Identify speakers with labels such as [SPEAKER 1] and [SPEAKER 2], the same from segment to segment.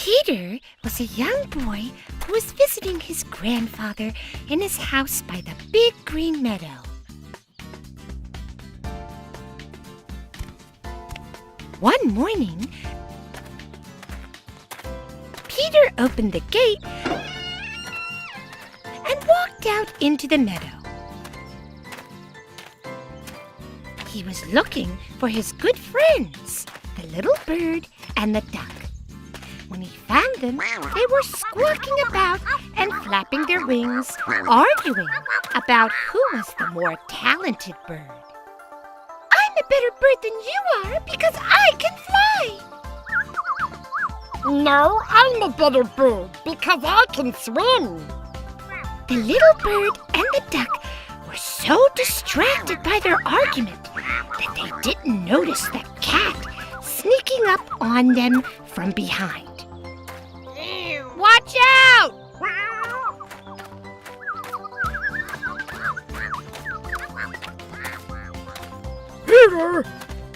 [SPEAKER 1] Peter was a young boy who was visiting his grandfather in his house by the big green meadow. One morning, Peter opened the gate and walked out into the meadow. He was looking for his good friends, the little bird and the duck. When he found them, they were squawking about and flapping their wings, arguing about who was the more talented bird. "I'm a better bird than you are because I can fly."
[SPEAKER 2] "No, I'm a better bird because I can swim."
[SPEAKER 1] The little bird and the duck were so distracted by their argument that they didn't notice the cat sneaking up on them from behind. "Watch out!"
[SPEAKER 3] Peter,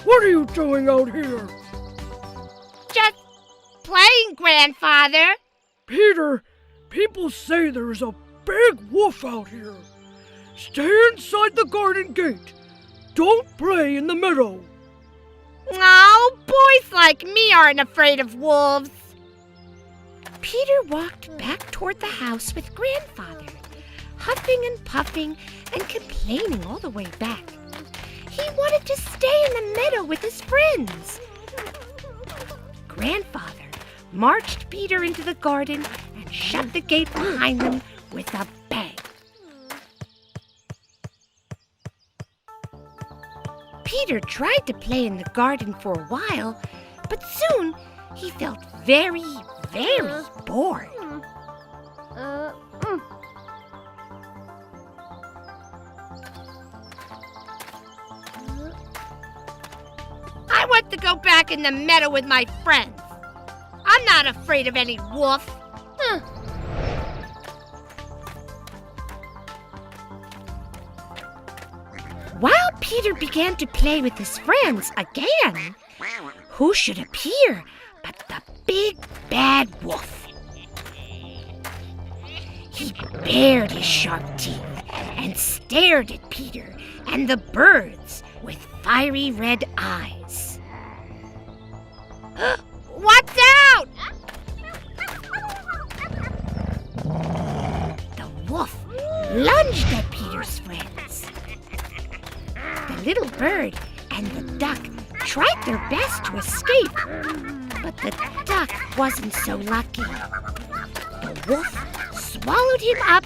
[SPEAKER 3] what are you doing out here?
[SPEAKER 1] "Just playing, Grandfather."
[SPEAKER 3] Peter, people say there's a big wolf out here. Stay inside the garden gate. Don't play in the meadow.
[SPEAKER 1] Oh, boys like me aren't afraid of wolves. Peter walked back toward the house with Grandfather, huffing and puffing and complaining all the way back. He wanted to stay in the meadow with his friends. Grandfather marched Peter into the garden and shut the gate behind them with a bang. Peter tried to play in the garden for a while, but soon he felt very bored. "I want to go back in the meadow with my friends. I'm not afraid of any wolf." While Peter began to play with his friends again, who should appear but the big bad wolf? He bared his sharp teeth and stared at Peter and the birds with fiery red eyes. "Watch out!" The wolf lunged at Peter's friends. The little bird and the duck tried their best to escape, but the duck wasn't so lucky. The wolf swallowed him up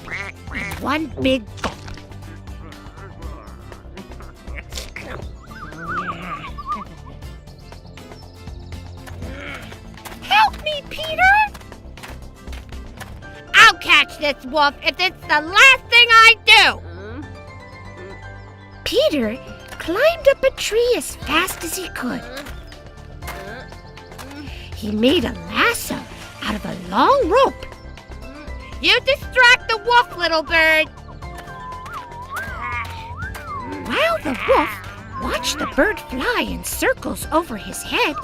[SPEAKER 1] in one big gulp. "Help me, Peter!" "I'll catch this wolf if it's the last thing I do!" Peter climbed up a tree as fast as he could. He made a lasso out of a long rope. "You distract the wolf, little bird." While the wolf watched the bird fly in circles over his head,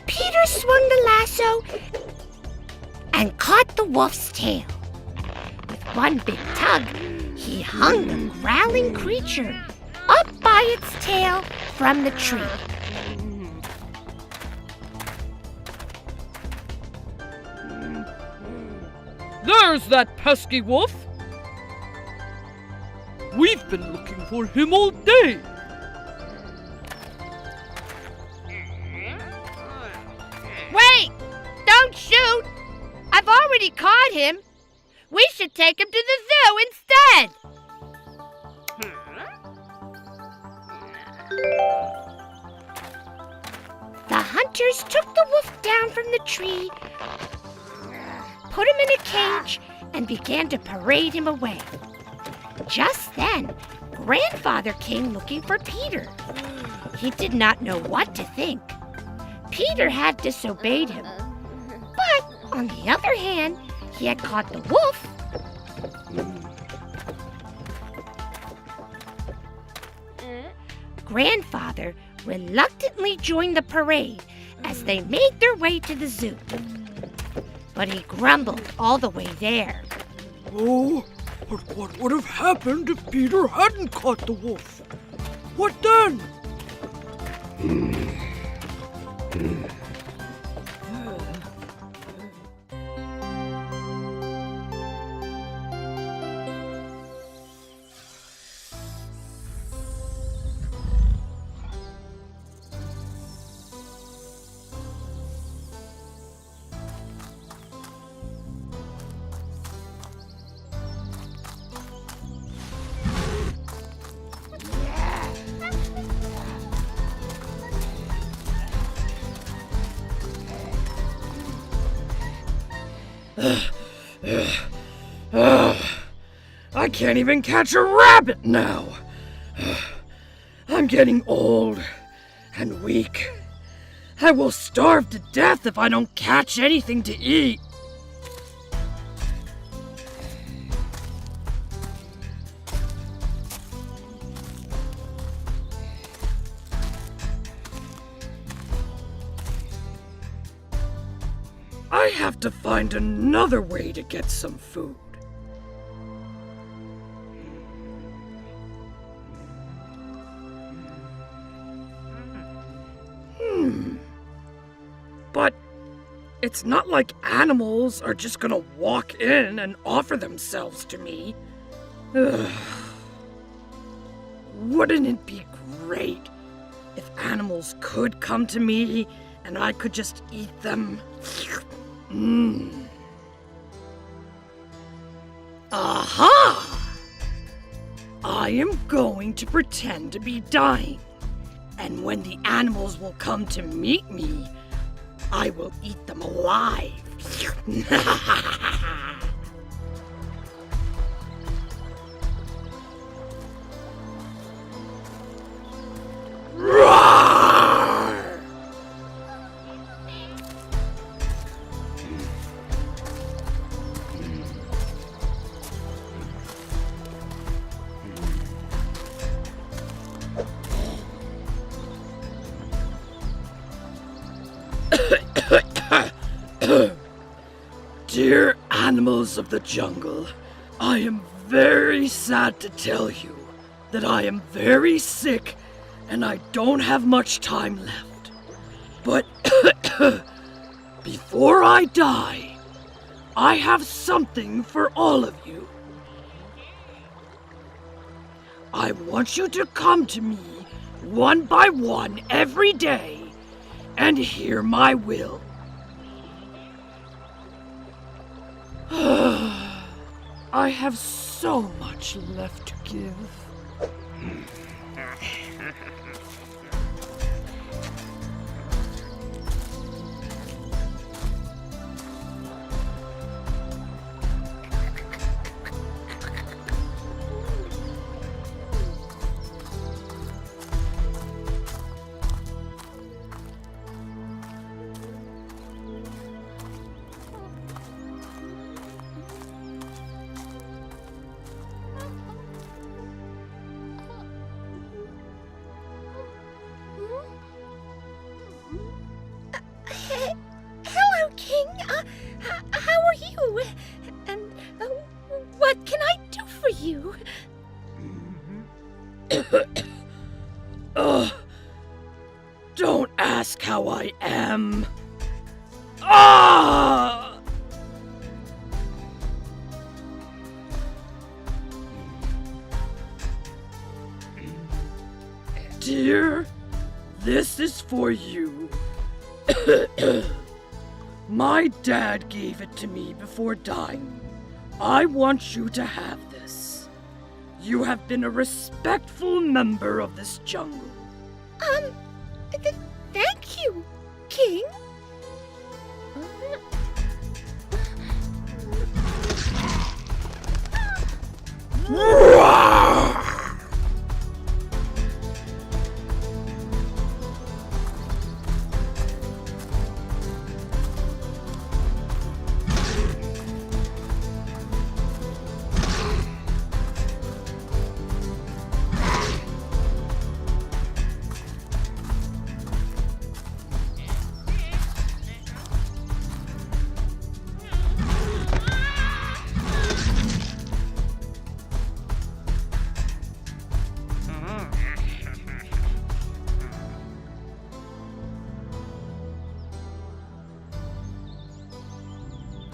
[SPEAKER 1] Peter swung the lasso and caught the wolf's tail. With one big tug, he hung the growling creature up by its tail from the tree.
[SPEAKER 3] There's that pesky wolf. We've been looking for him all day.
[SPEAKER 1] "Wait! Don't shoot! I've already caught him. We should take him to the zoo instead." The hunters took the wolf down from the tree, put him in a cage, and began to parade him away. Just then, Grandfather came looking for Peter. He did not know what to think. Peter had disobeyed him. But, on the other hand, he had caught the wolf. Grandfather reluctantly joined the parade as they made their way to the zoo. But he grumbled all the way there.
[SPEAKER 3] Oh, but what would have happened if Peter hadn't caught the wolf? What then? I can't even catch a rabbit now. I'm getting old and weak. I will starve to death if I don't catch anything to eat. I have to find another way to get some food. But it's not like animals are just gonna walk in and offer themselves to me. Ugh. Wouldn't it be great if animals could come to me and I could just eat them? Aha! I am going to pretend to be dying, and when the animals will come to meet me, I will eat them alive. Roar! Dear animals of the jungle, I am very sad to tell you that I am very sick and I don't have much time left. But before I die, I have something for all of you. I want you to come to me one by one every day and hear my will. I have so much left to give.
[SPEAKER 1] Hello, King. How are you? And what can I do for you?
[SPEAKER 3] Don't ask how I am. Ah! Dear, this is for you. My dad gave it to me before dying. I want you to have this. You have been a respectful member of this jungle.
[SPEAKER 1] Thank you, King.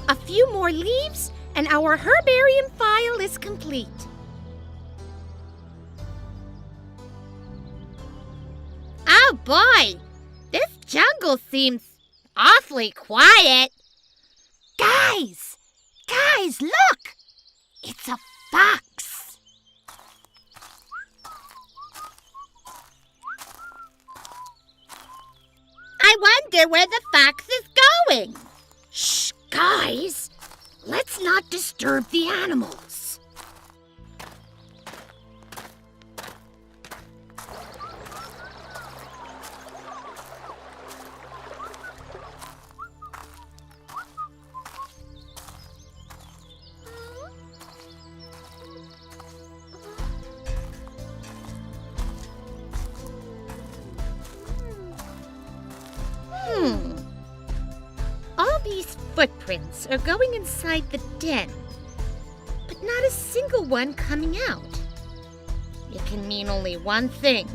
[SPEAKER 1] A few more leaves, and our herbarium file is complete. Oh boy, this jungle seems awfully quiet. Guys, look! It's a fox. I wonder where the fox is going. Shh, guys, let's not disturb the animals. All these footprints are going inside the den, but not a single one coming out. It can mean only one thing.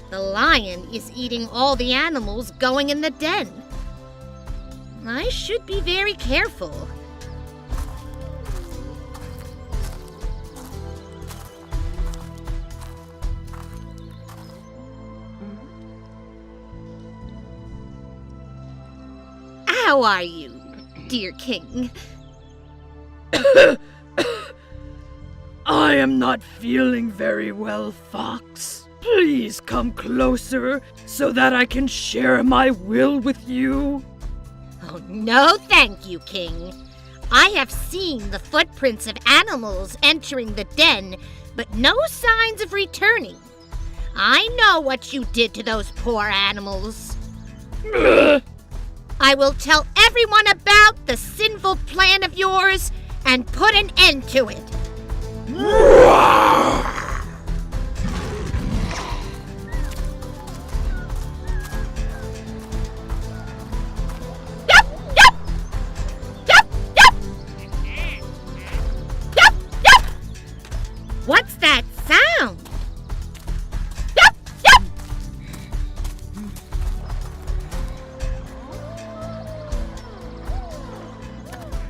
[SPEAKER 1] The lion is eating all the animals going in the den. I should be very careful. How are you, dear king?
[SPEAKER 3] I am not feeling very well, Fox. Please come closer so that I can share my will with you.
[SPEAKER 1] Oh, no thank you, King. I have seen the footprints of animals entering the den, but no signs of returning. I know what you did to those poor animals. I will tell everyone about the sinful plan of yours and put an end to it. What's that sound?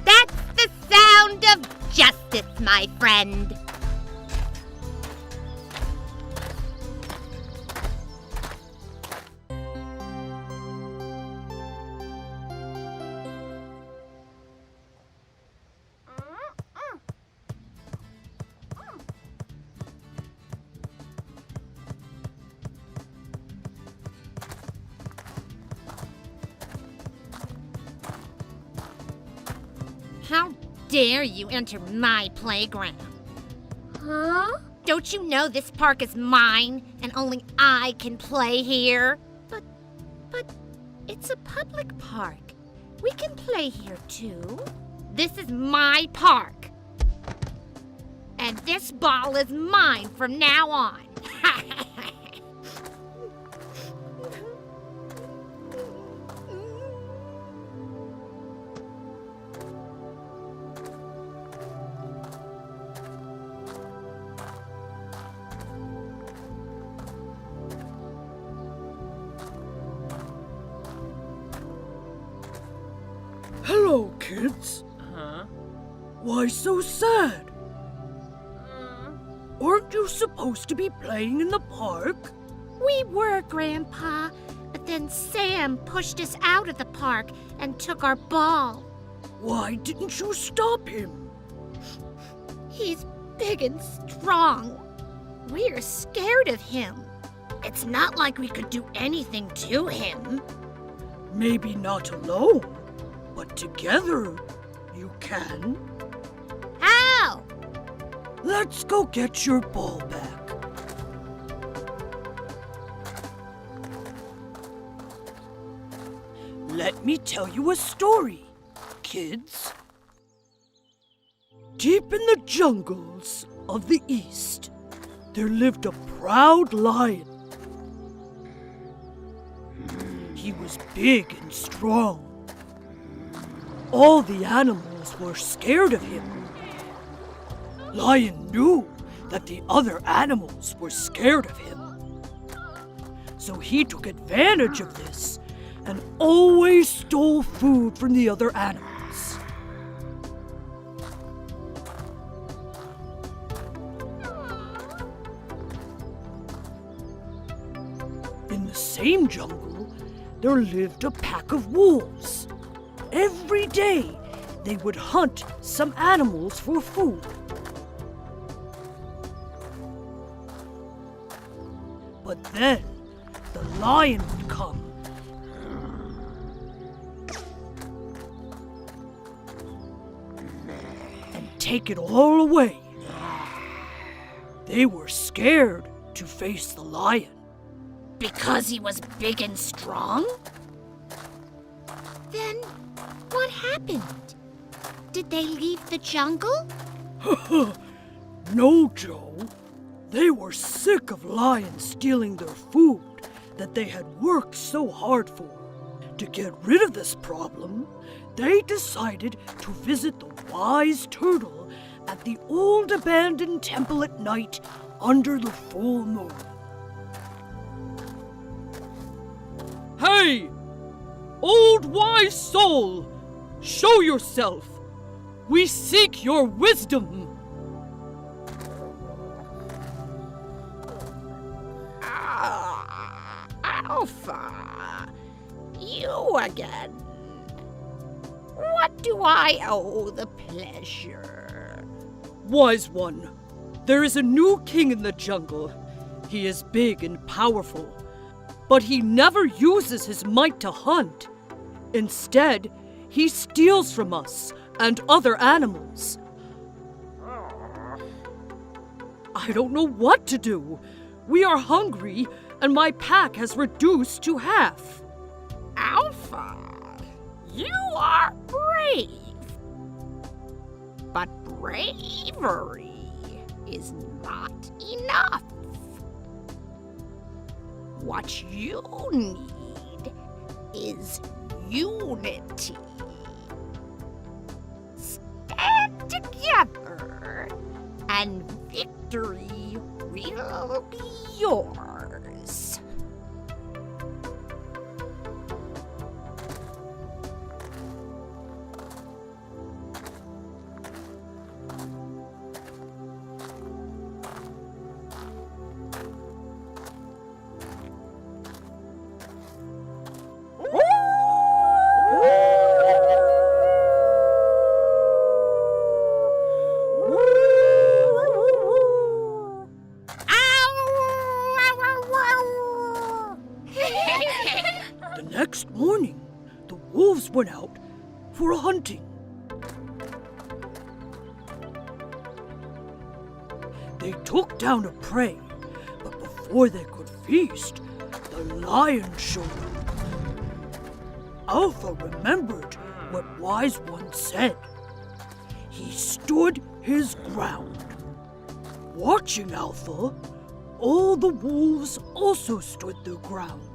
[SPEAKER 1] That's the sound of justice, my friend. How dare you enter my playground? Huh? Don't you know this park is mine and only I can play here? But it's a public park. We can play here too. This is my park. And this ball is mine from now on.
[SPEAKER 3] Hello, kids. Why so sad? Aren't you supposed to be playing in the park?
[SPEAKER 1] We were, Grandpa, but then Sam pushed us out of the park and took our ball.
[SPEAKER 3] Why didn't you stop him?
[SPEAKER 1] He's big and strong. We're scared of him. It's not like we could do anything to him.
[SPEAKER 3] Maybe not alone, but together you can.
[SPEAKER 1] How?
[SPEAKER 3] Let's go get your ball back. Let me tell you a story, kids. Deep in the jungles of the East, there lived a proud lion. He was big and strong. All the animals were scared of him. Lion knew that the other animals were scared of him. So he took advantage of this and always stole food from the other animals. the same jungle, there lived a pack of wolves. Every day, they would hunt some animals for food. But then, the lion would come. And take it all away. They were scared to face the lion.
[SPEAKER 1] Because he was big and strong? Then what happened? Did they leave the jungle?
[SPEAKER 3] No, Joe. They were sick of lions stealing their food that they had worked so hard for. To get rid of this problem, they decided to visit the wise turtle at the old abandoned temple at night under the full moon.
[SPEAKER 4] Hey! Old wise soul! Show yourself! We seek your wisdom!
[SPEAKER 2] Alpha, you again. What do I owe the pleasure?
[SPEAKER 4] Wise one, there is a new king in the jungle. He is big and powerful, but he never uses his might to hunt. Instead, he steals from us and other animals. I don't know what to do. We are hungry, and my pack has reduced to half.
[SPEAKER 2] Alpha, you are brave. But bravery is not enough. What you need is unity. Stand together, and victory will be yours.
[SPEAKER 3] The next morning, the wolves went out for a hunting. They took down a prey, but before they could feast, the lion showed up. Alpha remembered what Wise One said. He stood his ground. Watching Alpha, all the wolves also stood their ground.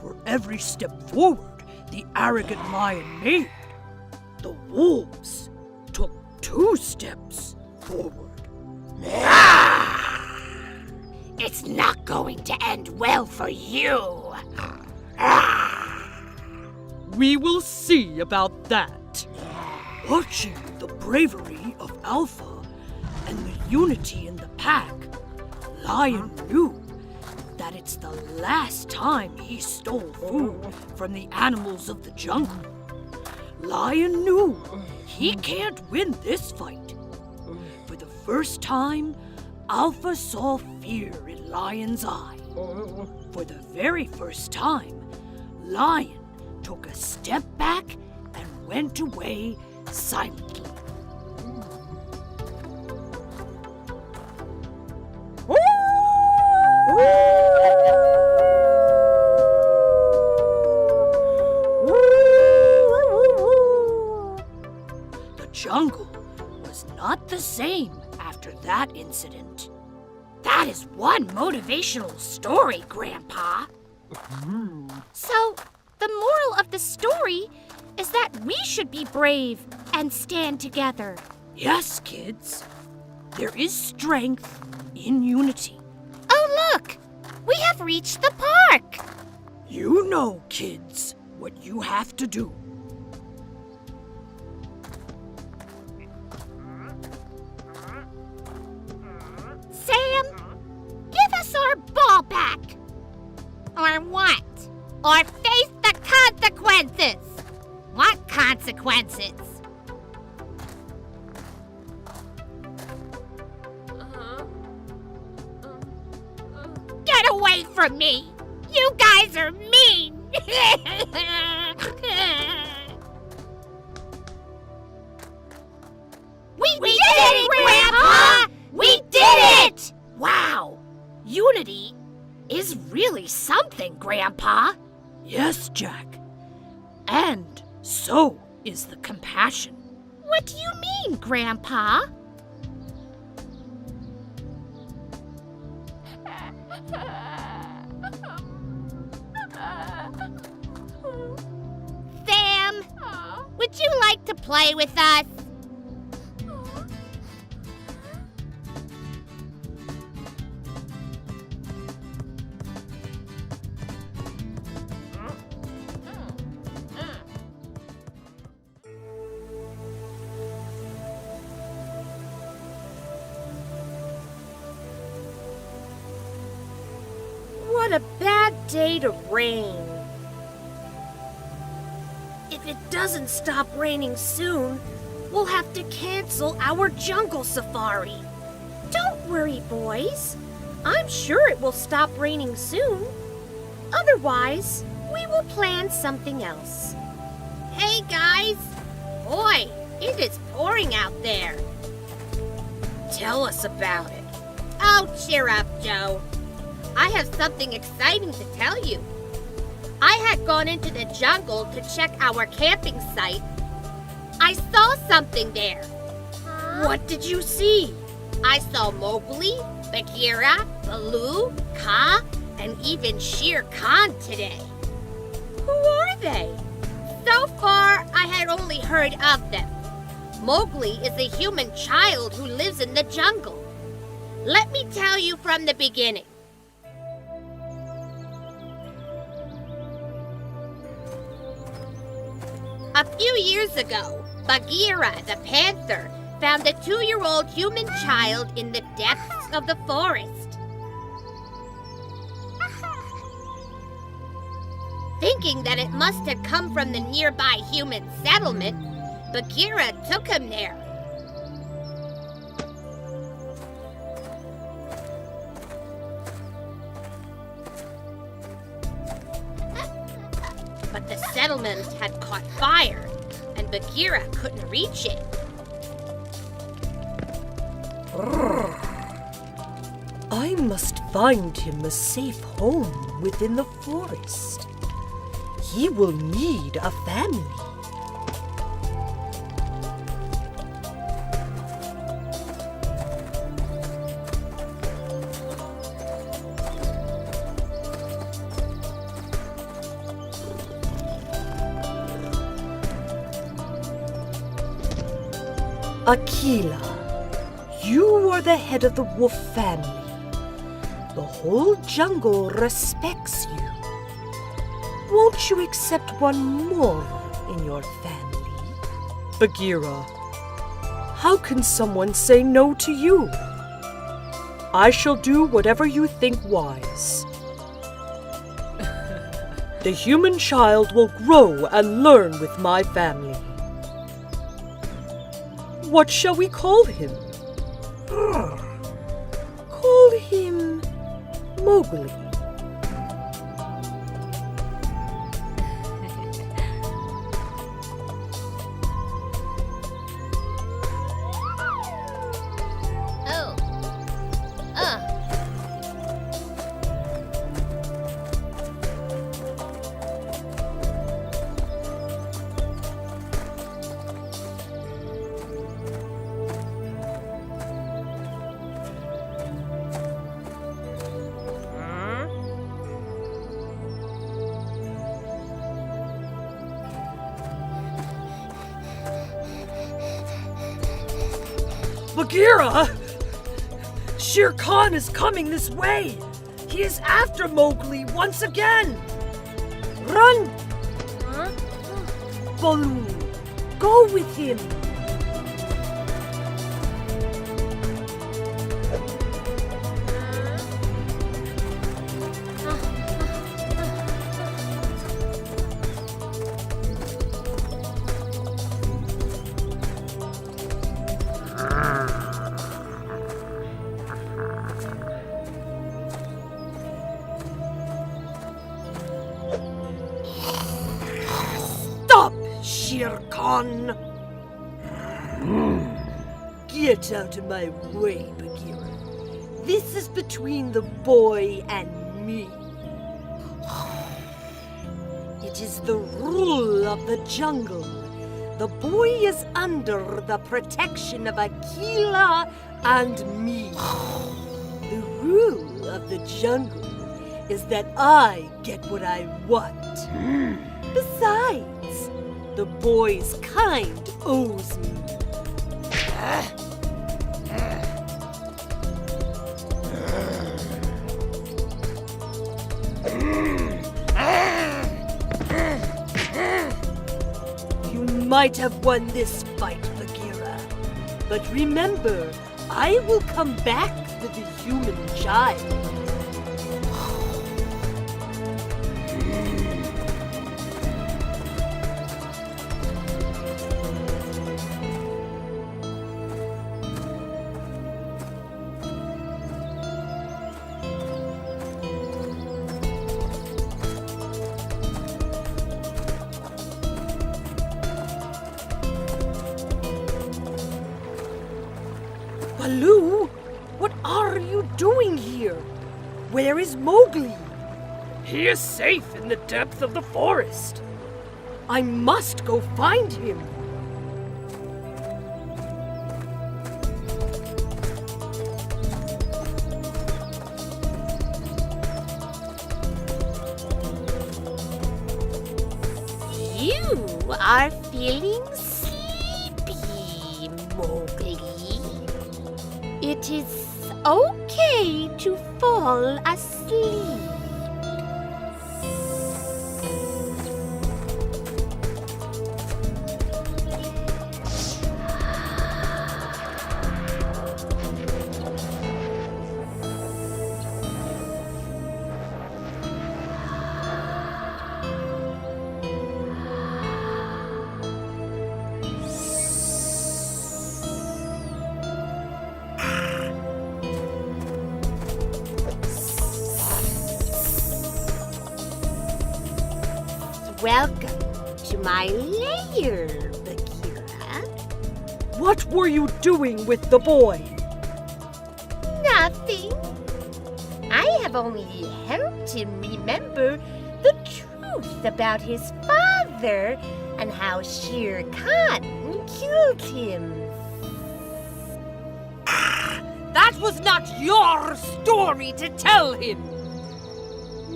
[SPEAKER 3] For every step forward the arrogant lion made, the wolves took 2 steps forward.
[SPEAKER 1] It's not going to end well for you.
[SPEAKER 4] We will see about that.
[SPEAKER 3] Watching the bravery of Alpha and the unity in the pack, Lion knew that it's the last time he stole food from the animals of the jungle. Lion knew he can't win this fight. For the first time, Alpha saw fear in Lion's eye. For the very first time, Lion took a step back and went away silently. The jungle was not the same after that incident.
[SPEAKER 1] That is one motivational story, Grandpa. So, the moral of the story is that we should be brave and stand together.
[SPEAKER 3] Yes, kids, there is strength in unity.
[SPEAKER 1] Oh, look! We have reached the park!
[SPEAKER 3] You know, kids, what you have to do.
[SPEAKER 1] Sam, give us consequences. Get away from me! You guys are mean! We did it, Grandpa! We did it! Wow! Unity is really something, Grandpa.
[SPEAKER 3] Yes, Jack. And so is the compassion.
[SPEAKER 1] What do you mean, Grandpa? Sam, would you like to play with us?
[SPEAKER 5] What a bad day to rain. If it doesn't stop raining soon, we'll have to cancel our jungle safari. Don't worry, boys. I'm sure it will stop raining soon. Otherwise, we will plan something else. Hey, guys. Boy, it is pouring out there. Tell us about it. Oh, cheer up, Joe. I have something exciting to tell you. I had gone into the jungle to check our camping site. I saw something there. What did you see? I saw Mowgli, Bagheera, Baloo, Kaa, and even Shere Khan today. Who are they? So far, I had only heard of them. Mowgli is a human child who lives in the jungle. Let me tell you from the beginning. A few years ago, Bagheera the panther found a 2-year-old human child in the depths of the forest. Thinking that it must have come from the nearby human settlement, Bagheera took him there. But the settlement had caught fire, and Bagheera couldn't reach it.
[SPEAKER 4] I must find him a safe home within the forest. He will need a family. Akela, you are the head of the wolf family. The whole jungle respects you. Won't you accept one more in your family? Bagheera, how can someone say no to you? I shall do whatever you think wise. The human child will grow and learn with my family. What shall we call him? Call him Mowgli. Bagheera! Shere Khan is coming this way! He is after Mowgli once again! Run! Baloo, go with him!
[SPEAKER 3] Shere Khan. Get out of my way, Bagheera. This is between the boy and me. It is the rule of the jungle. The boy is under the protection of Akela and me. The rule of the jungle is that I get what I want. Besides, the boy's kind owes me. You might have won this fight, Bagheera. But remember, I will come back for the human child. Baloo, what are you doing here? Where is Mowgli?
[SPEAKER 4] He is safe in the depth of the forest.
[SPEAKER 3] I must go find him.
[SPEAKER 5] You are feeling sleepy, Mowgli. It is okay to fall asleep. Welcome to my lair, Bagheera.
[SPEAKER 3] What were you doing with the boy?
[SPEAKER 5] Nothing. I have only helped him remember the truth about his father and how Shere Khan killed him.
[SPEAKER 3] That was not your story to tell him.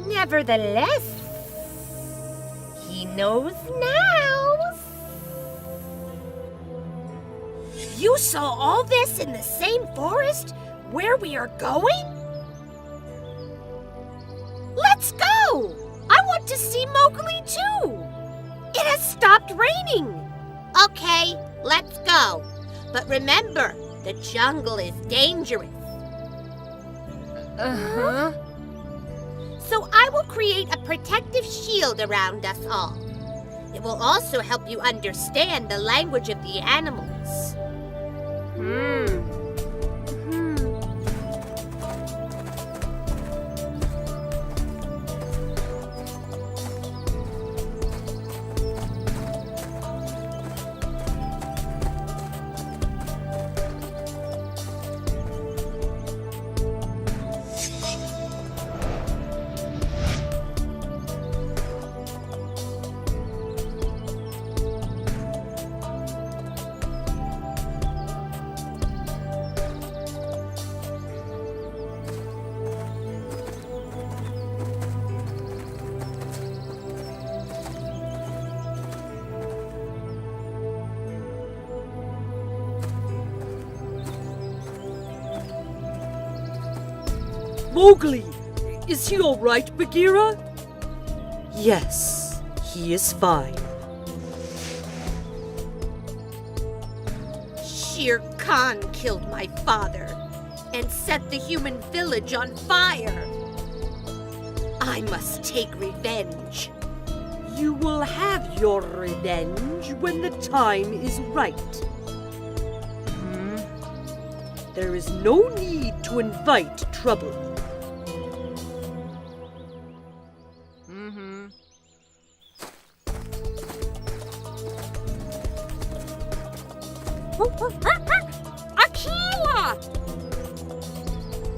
[SPEAKER 5] Nevertheless, he knows now. You saw all this in the same forest where we are going? Let's go! I want to see Mowgli too! It has stopped raining! Okay, let's go. But remember, the jungle is dangerous. Uh-huh. So I will create a protective shield around us all. It will also help you understand the language of the animals.
[SPEAKER 3] Mowgli, is he all right, Bagheera? Yes, he is fine.
[SPEAKER 5] Shere Khan killed my father and set the human village on fire. I must take revenge.
[SPEAKER 3] You will have your revenge when the time is right. There is no need to invite trouble.
[SPEAKER 2] Akela!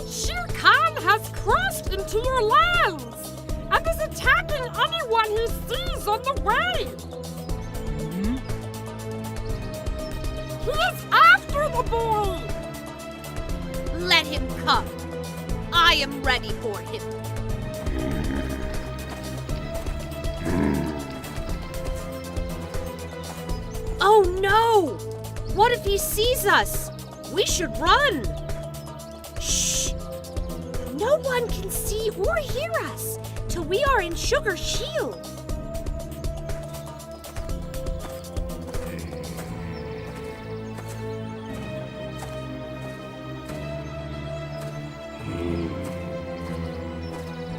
[SPEAKER 2] Shere Khan has crossed into your lands and is attacking anyone he sees on the way. He is after the boy.
[SPEAKER 5] Let him come. I am ready for him. Oh no! What if he sees us? We should run. Shh! No one can see or hear us till we are in Sugar's shield.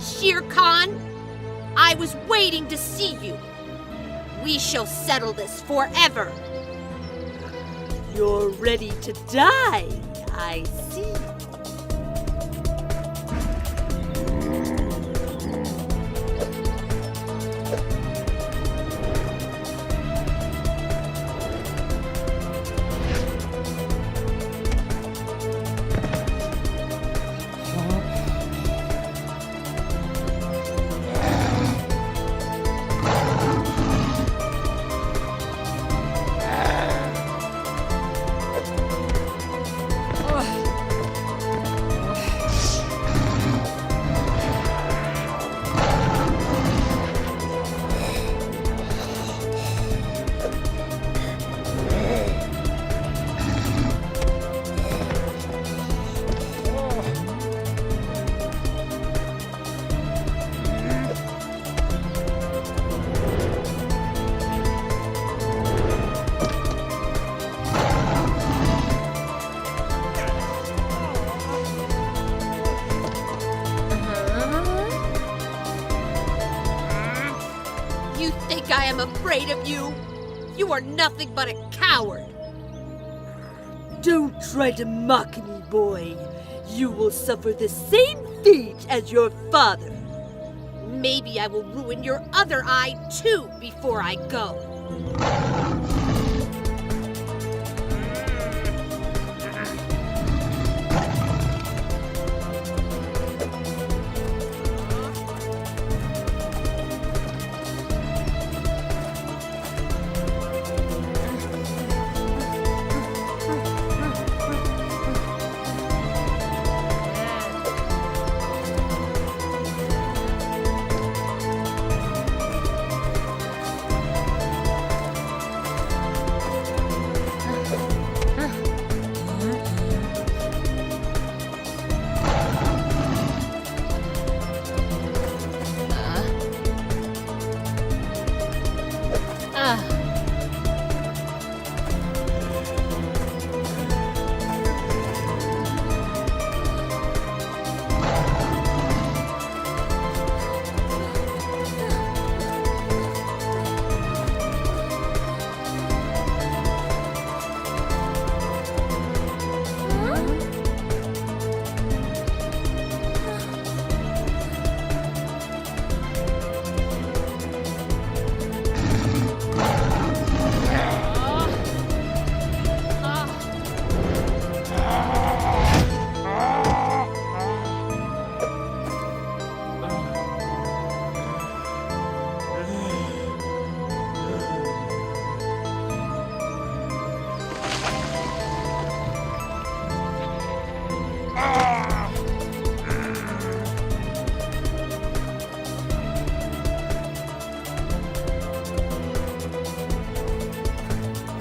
[SPEAKER 5] Shere Khan, I was waiting to see you. We shall settle this forever.
[SPEAKER 3] You're ready to die, I see.
[SPEAKER 5] You think I am afraid of you? You are nothing but a coward.
[SPEAKER 3] Don't try to mock me, boy. You will suffer the same fate as your father.
[SPEAKER 5] Maybe I will ruin your other eye too before I go.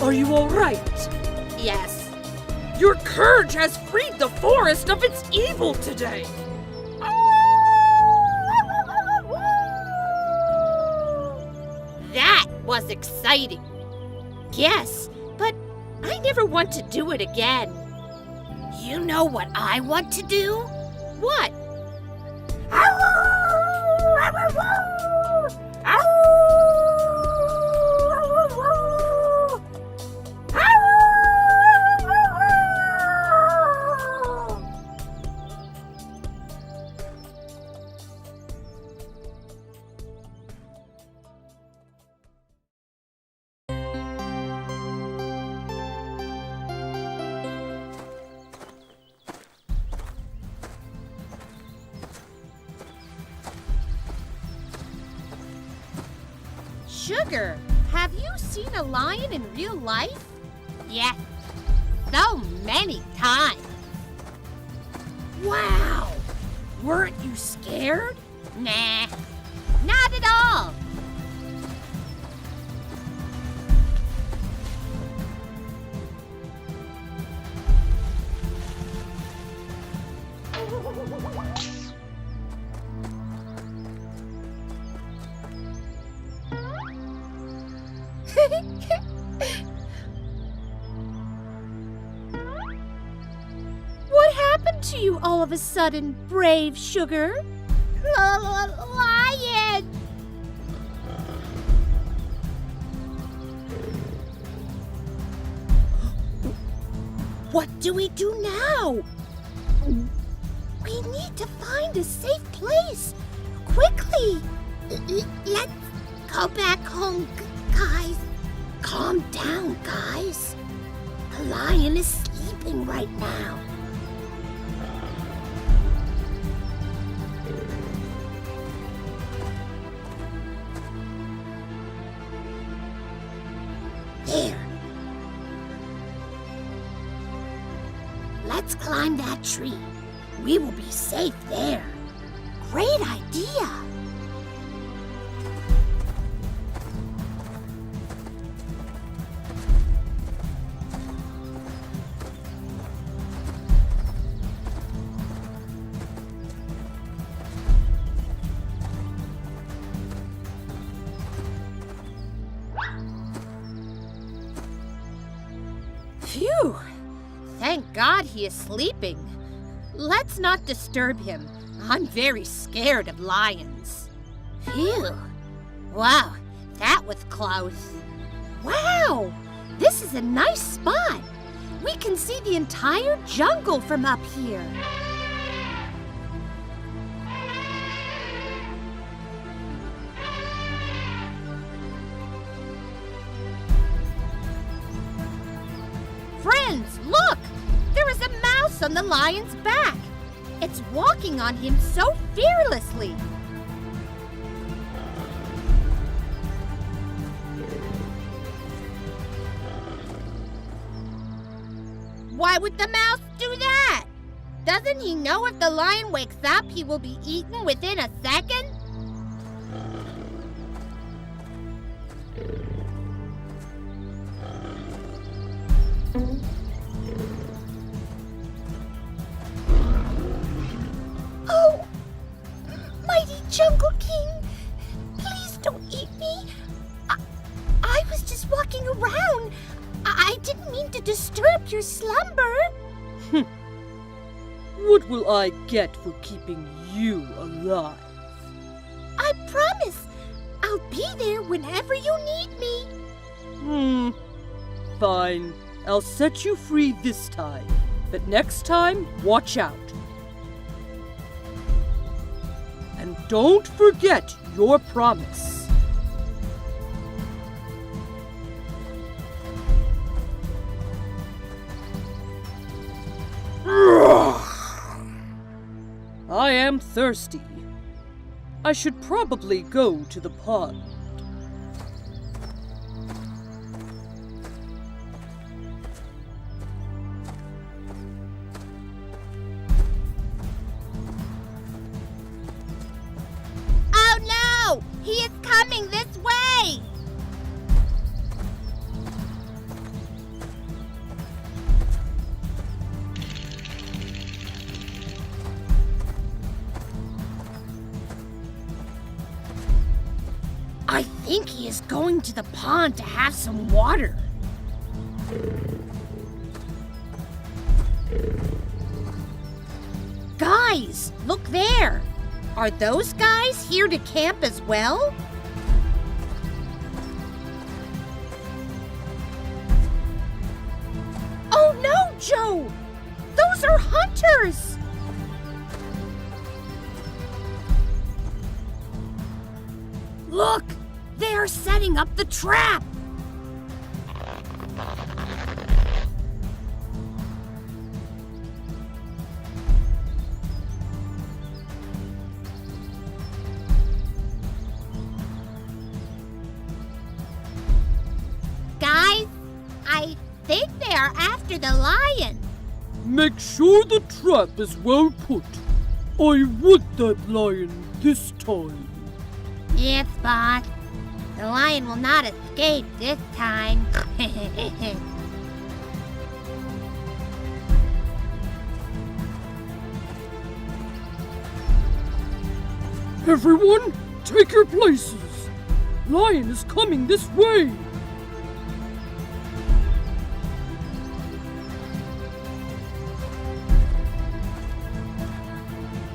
[SPEAKER 3] Are you all right?
[SPEAKER 5] Yes.
[SPEAKER 4] Your courage has freed the forest of its evil today.
[SPEAKER 5] That was exciting. Yes, but I never want to do it again. You know what I want to do? What?
[SPEAKER 2] Sugar, have you seen a lion in real life?
[SPEAKER 5] Yes, so many times. Wow! Weren't you scared? Nah, not at all.
[SPEAKER 2] What happened to you all of a sudden, brave Sugar?
[SPEAKER 5] Lion! What do we do now? We need to find a safe place. Quickly! Let's go back home, guys. Calm down, guys. The lion is sleeping right now. There. Let's climb that tree. We will be safe there. Great idea.
[SPEAKER 2] Phew! Thank God he is sleeping. Let's not disturb him. I'm very scared of lions.
[SPEAKER 5] Phew.
[SPEAKER 2] Wow, that was close.
[SPEAKER 5] Wow! This is a nice spot.
[SPEAKER 2] We can see the entire jungle from up here. Friends, look! There is a mouse on the lion's back. It's walking on him so fearlessly. Why would the mouse do that? Doesn't he know if the lion wakes up, he will be eaten within a second?
[SPEAKER 5] Oh! Mighty Jungle King! Please don't eat me! I was just walking around. I didn't mean to disturb your slumber.
[SPEAKER 4] What will I get for keeping you alive?
[SPEAKER 5] I promise. I'll be there whenever you need me.
[SPEAKER 4] Fine. I'll set you free this time. But next time, watch out. And don't forget your promise. I am thirsty. I should probably go to the pond.
[SPEAKER 2] Oh no! He is coming this way!
[SPEAKER 5] I think he is going to the pond to have some water.
[SPEAKER 2] Guys, look there! Are those guys here to camp as well? Oh no, Joe! Those are hunters!
[SPEAKER 5] Look! They are setting up the trap!
[SPEAKER 2] think they are after the lion.
[SPEAKER 4] Make sure the trap is well put. I want that lion this time.
[SPEAKER 2] Yes, boss. The lion will not escape this time.
[SPEAKER 4] Everyone, take your places. Lion is coming this way.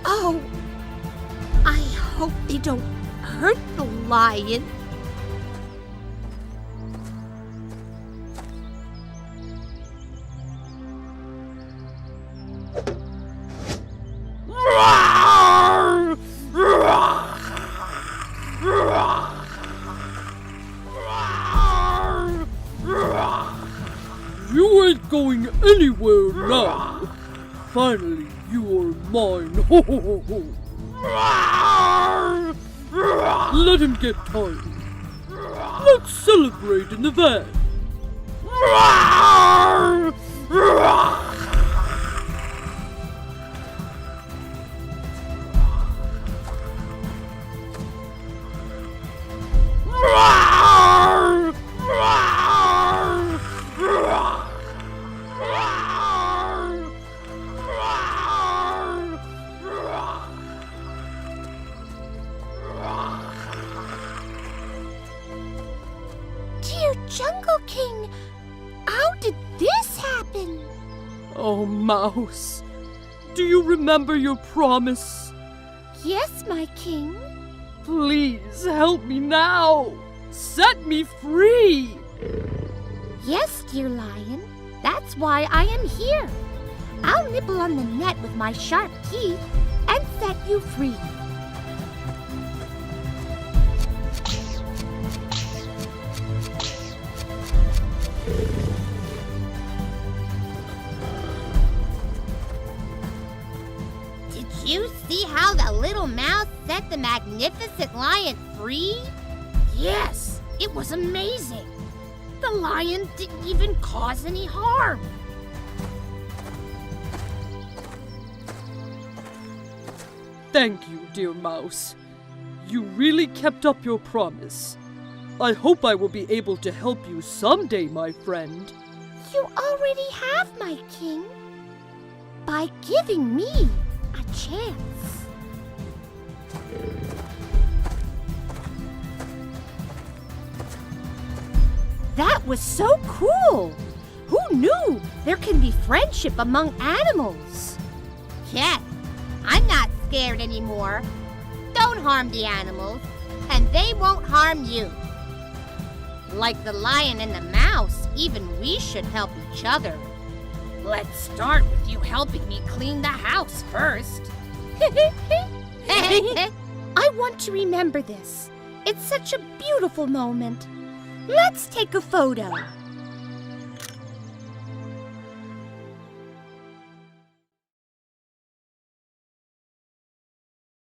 [SPEAKER 5] Oh, I hope they don't hurt the lion.
[SPEAKER 4] You ain't going anywhere now. Finally, you are mine. Ho ho ho ho. Let him get tired. Let's celebrate in the van.
[SPEAKER 1] Dear Jungle King, how did this happen?
[SPEAKER 4] Oh, Mouse. Do you remember your promise?
[SPEAKER 1] Yes, my king.
[SPEAKER 4] Please help me now. Set me free.
[SPEAKER 1] Yes, dear lion. That's why I am here. I'll nibble on the net with my sharp teeth and set you free.
[SPEAKER 2] Did you see how the little mouse set the magnificent lion free?
[SPEAKER 5] Yes, it was amazing. The lion didn't even cause any harm.
[SPEAKER 4] Thank you, dear Mouse. You really kept up your promise. I hope I will be able to help you someday, my friend.
[SPEAKER 1] You already have, my king, by giving me a chance. That was so cool! Who knew there can be friendship among animals?
[SPEAKER 2] Yes, I'm not scared anymore. Don't harm the animals, and they won't harm you. Like the lion and the mouse, even we should help each other.
[SPEAKER 5] Let's start with you helping me clean the house first.
[SPEAKER 1] I want to remember this. It's such a beautiful moment. Let's take a photo.